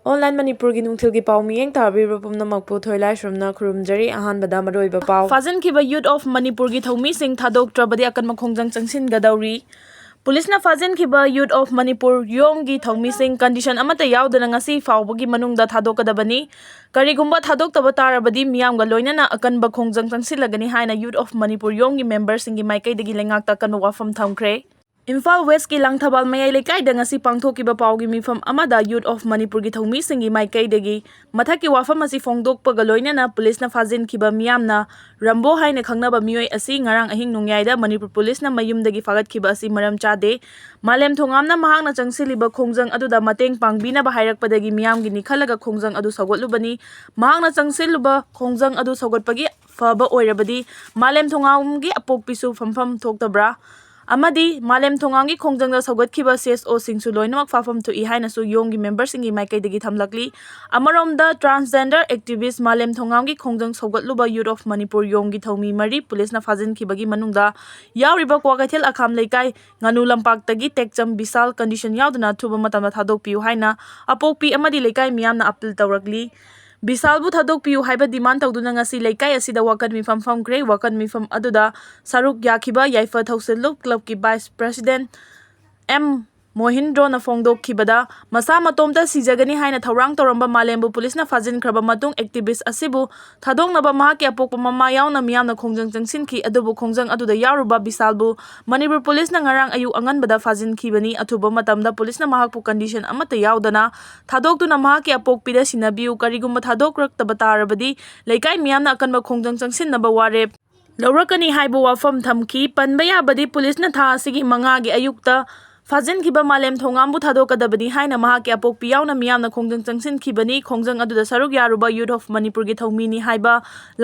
Online Manipuri nungthilgi pau miyeng tabira pumnamakpu thoilai shrumna khurumjari ahanbada maroiba pau Fajankiba youth of Manipur gi thomi sing thadoktrabadi akan makhongjang changsin gadauri Police na fajankiba youth of Manipur yong gi thomi sing condition amata yaudana ngasi faubagi manungda thadokadabani karigumba thadokdaba tarabadi miyamga loinana akanba khongjang changsilagani haina youth of Manipur yong gi members singi maikaidagi lengakta kanwa wafam thamkhre Imphal West ki langthabal mayai lekai da ngasi pangthokiba paugi mifam amada youth of Manipur gi thomi singi maikai degi mathaki wafam asi phongdok pagaloina na police na fajin kiba miyamna rambo haina khangnaba miyoi asi ngarang ahing nungyai da Manipur police na mayum dagi fagat kiba asi maram chade malem thongamna mahangna changsiliba khongjang aduda mateng pangbina ba hairakpadagi miyam gi nikhalaga khongjang adu sagotlubani mahangna changsiluba khongjang adu sagotpagi faba oirabadi malem thongam gi apokpisu famfam thoktabra Amadi malem thongang gi khongjang da sagot khiba CSO singsu loinamak fafam to i haina su yong gi members singi maikai degi thamlakli amarom da transgender activist malem thongang gi khongjang sagot luba youth of Manipur yong gi thomi mari police na fajin khibagi manungda yauriba kwagathel akham leikai nganu lampak tagi tekcham bisal condition yaudana thuba matamda thadok piu haina apokpi amadi leikai miyamna appeal tawrakli Bisalbu thadok piu haiba demand tawduna ngasi leikai asida wakan mifam famkre wakan mifam aduda saruk yakhiba yaifa thausiluk club ki vice president M Mohindro na fongdok khibada masa matomta sijagani haina thawrang toramba malembu police na fajin khraba matung activist asibu thadongnaba mahaki apokpa mama yauna miyamna khongjang changsinki adubu khongjang aduda yaruba bisalbu Manipur police na ngarang ayu anganbada fajin khibani athuba matamda police na mahakpu condition amata yaudana thadokduna mahaki apokpida sinabiu karigumba thadokraktaba tarabadi leikai miyamna akanba khongjang changsinnaba warep Laurakani haibu wafam thamki panba yabadi police na tha asigi mangagi ayukta Fajin kiba malem thongambu thadokadabani haina mahaki apokpi yauna miyamna khongjang changsin khibani khongjang aduda saruk yaruba youth of Manipur gi thomini haiba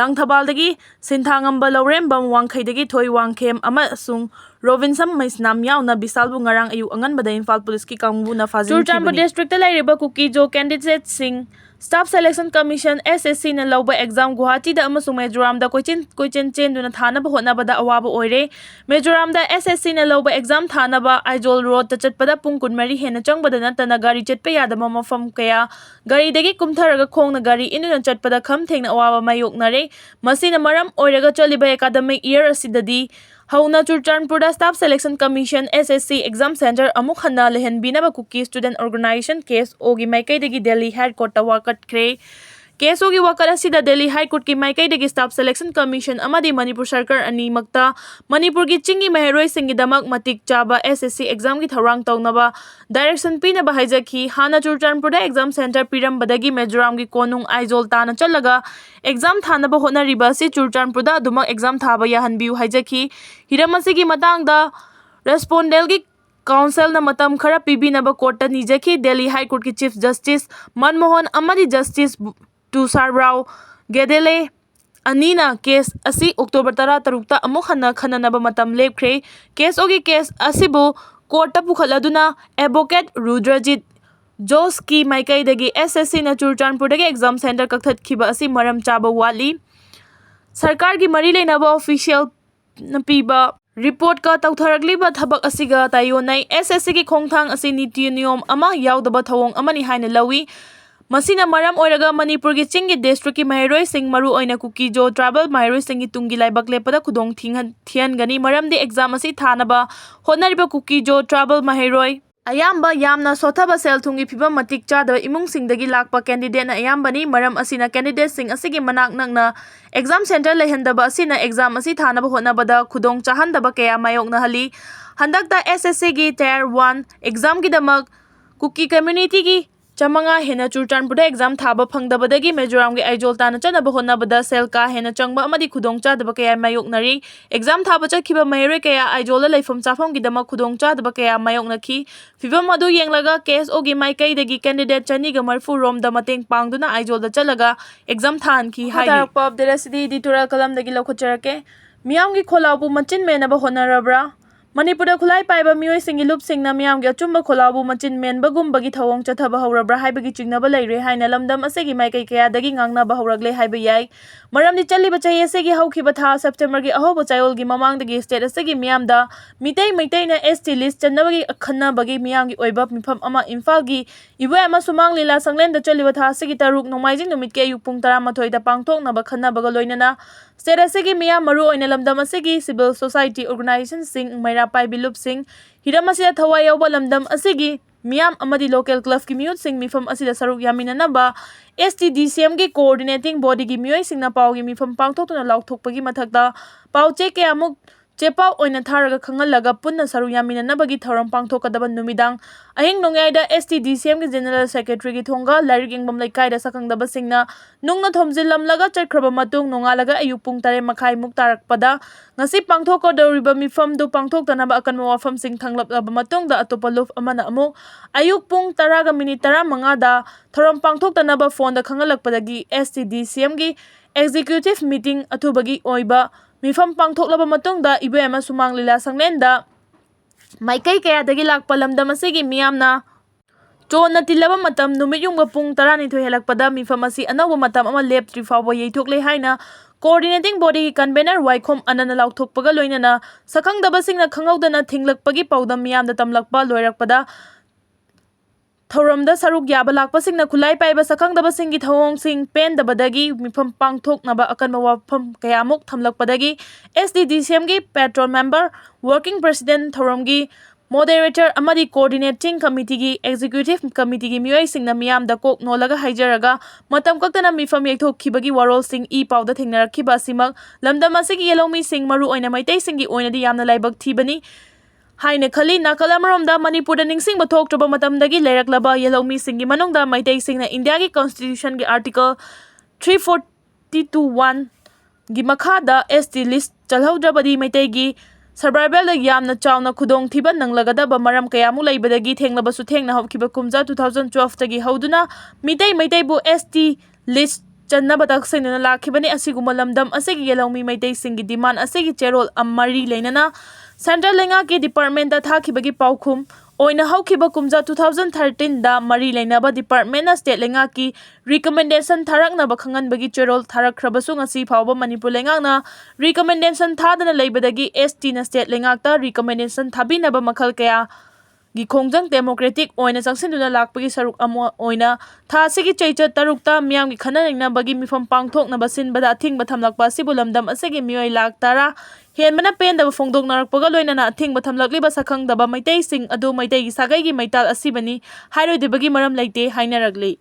langthabaldagi sinthangamba laurembam wangkhaidagi thoi wangkhem amasung Robinsam Maisnam yauna bisalbu ngarang ayu anganbada Imphal police ki kangbu na fajin Churchanpur district lairiba Kuki jo candidate sing Staff Selection Commission SSC na lauba exam Guwahati da amasung Mizoram da Koichen Chenba thanaba hotnabada awaba oire Mizoram da SSC na lauba exam thanaba Aizol road ta chatpada pung kunmari hena changbada natana gari chatpa yadama mafam kaya gari dagi kumtharaga khongna gari inuna chatpada kham thengna awaba mayoknare masina maram oiraga choliba academic year asidadi Hauna Churchanpur Staff Selection Commission SSC Exam Center amuk hana lehenbinaba Kuki Student Organization case ogi maikaidagi Delhi High Court wakat kre case ogi wakat asida Delhi High Court ki maikaidagi Staff Selection Commission amadi Manipur Sarkar ani makta Manipur gi chingi meheroi singi damak matik chaba SSC exam gi tharang tawnaba direction pina ba haijaki hana Churchanpur Exam Center piram badagi Mizoram gi konung Aizol tana chalaga exam thanaba honariba si Churchanpur da dumak exam thaba yahanbiu haijaki hiramasi matangda respondent gi council na matam khara pibinaba court ta nijaki Delhi High Court ki Chief Justice Manmohan amadi Justice Tushar Rao Gedele Anina case asi October 13 ta amuk hana khananaba matam lepkhre case ogi case asibu court ta pukhaladuna advocate Rudrajit Jos ki maikai dagi SSC na Churchanpur dagi exam center kakthat khiba asi maram chaba wali sarkar gi mari leinaba official na piba report ka tawtharagliba thabak asiga tayonai SSC gi khongthang asi niti niyom ama yaudaba thawong amani haina lawi masina maram oiraga Manipur gi chingi district ki maheroi sing maru oina Kuki jo travel maheroi sing gi tungi laibak lepada khudong thian gani maram de exam asi thanaba honariba Kuki jo travel maheroi Ayamba yamna sothaba sel thungi phibam matik chadaba imung singdagi lakpa candidate na ayambani maram asina candidate sing asigi manak nakna exam center lehendaba asina exam asi thanaba hotnabada khudong chahandaba kaya mayokna hali handakta SSC gi tier 1 exam gi damak Kuki community gi chamanga hena Churchanpur exam thaba phangdabadagi Mizoram gi Aizol tana chanaba hotnabada sel ka hena changba amadi khudong chadaba kaya mayoknari exam thaba chakhiba maheroi kaya Aizol laifam chafam gi damak khudong chadaba kaya mayoknaki fibam adu yenglaga case ogi maikai dagi candidate chani ga marfu rom da mateng pangduna Aizol da chalaga exam than ki hai tarakpa update asidi editorial kalam dagi lokhocherake miyam gi kholabu machin menaba honarabra Manipuri Khulai Paiba Myoisinggi Lupsingna Miyamgi Achumba Kholabu Machin Menbagumba Thawong Chathaba Hwrakle Haibagi Chingnaba Leire Haina Lamdam Asegi Maikai Kayadagi Ngangnaba Hwrakle Haiba Yai Maramdi Chaliba Chai Asegi Hawkiba Tha September gi Ahoba Chayolgi Mamangdagi State Asegi Miyamda Mitei Maitei ST list Chenbagi Akhanabagi Miyamgi Oiba Mifam Ama Imphal Ibu Ama Sumang Lila Sanglenda Chaliba Tha Asegi Taruk Nomaijing Numit Ke Ayuk Pung 13 da Pangthoknaba Khannabaga Loinana State Asegi Miyam Maru Oina Lamdam Asegi Civil Society Organization Sing Paiba Lupsing Hiramasi Thawai Yauba Lamdam Asigi Miyam Amadi Local Club ki Miyut Sing Mifam Asida Saruk Yaminanaba STDCM ki Coordinating Body ki Myoisingna Pau ki Mifam Pangthokna Lauthokpagi Mathakta Pau che ke amuk Chepau oina tharaga khangalaga punna saru yaminanabagi thoram pangthokadaba numidang ahing nongaida STDCM ki General Secretary ki thonga larik ingbam laikai da sakangdaba singna nungna thomjilamlaga chakhraba matung nongalaga ayuk pung 3:30 muk tarakpada ngasi pangthokodoriba mifam du pangthoktanaba akanwa wafam sing thanglapaba matungda atopa luf amana amuk ayuk pung 10:35 da thoram pangthoktanaba phone da khangalakpadagi STDCM ki executive meeting athubagi oiba Mifam pangthoklaba matungda ibu ama sumang lila sanglenda maikai kayadagi lakpa lamdam asigi miyamna chonna tilaba matam numit yungba pung 12 helakpada mifam asi anawba matam ama leptri fawba yeithokle haina coordinating body ki convener waikhom anana lauthokpaga loinana sakangdaba singna khangawdana thinglakpagi pawdam miyamda tamlakpa loirakpada Thoramda saruk yaba lakpasingna Khulai Paiba sakangdaba singgi thawong sing pendabadagi mifam pangthoknaba akanma wafam kayamuk thamlakpadagi SDDCM gi patron member working president thoramgi moderator amadi coordinating committee gi executive committee gi myoisingna miyamda kok nolaga haijaraga matam kaktana mifam yeithokkhibagi warol sing I pawda thengnarakhiba simak lamdam asigi yelomi sing maru oina maitai singgi oinadi yamna laibak thibani Haine khali nakalamromda Manipurda ningsingba thoktraba matamdagi leiraklaba yelomi singi manungda maitai singna India gi constitution gi article 342(1) gi makhada ST list chalhaudrabadi maitai gi survival da yamna chawna khudong thiba nanglagadaba maram kayamu leibadagi thenglabasu thengna hokkiba kumja 2012 tagi hauduna maitai bu ST list Chenba taksina lakhibani asiguma lamdam asigi yelomi maitai singi demand asigi cherol amari leinana Central Lenga ki department da thakibagi paukhum oina haukiba kumja 2013 da mari leinaba department na state lenga ki recommendation tharakna ba khanganbagi cherol tharakkhrabasu ngasi phawba Manipur lenga na recommendation thadana leibadagi ST na state lenga ta recommendation thabina ba makhal kaya gi khongjang democratic oina changsinuna lakpagi saruk amo oina tha sigi cheicha tarukta miyam gi khananingna bagi mifam pangthokna basin bada thingba thamlakpa sibulamdam asegi miyoi lak tara henmana pendaba phongdok narakpaga loinana thingba thamlakliba sakhangdaba maitai sing adu maitai gi sagai gi maital asibani hairoi debagi maram leite hainaragli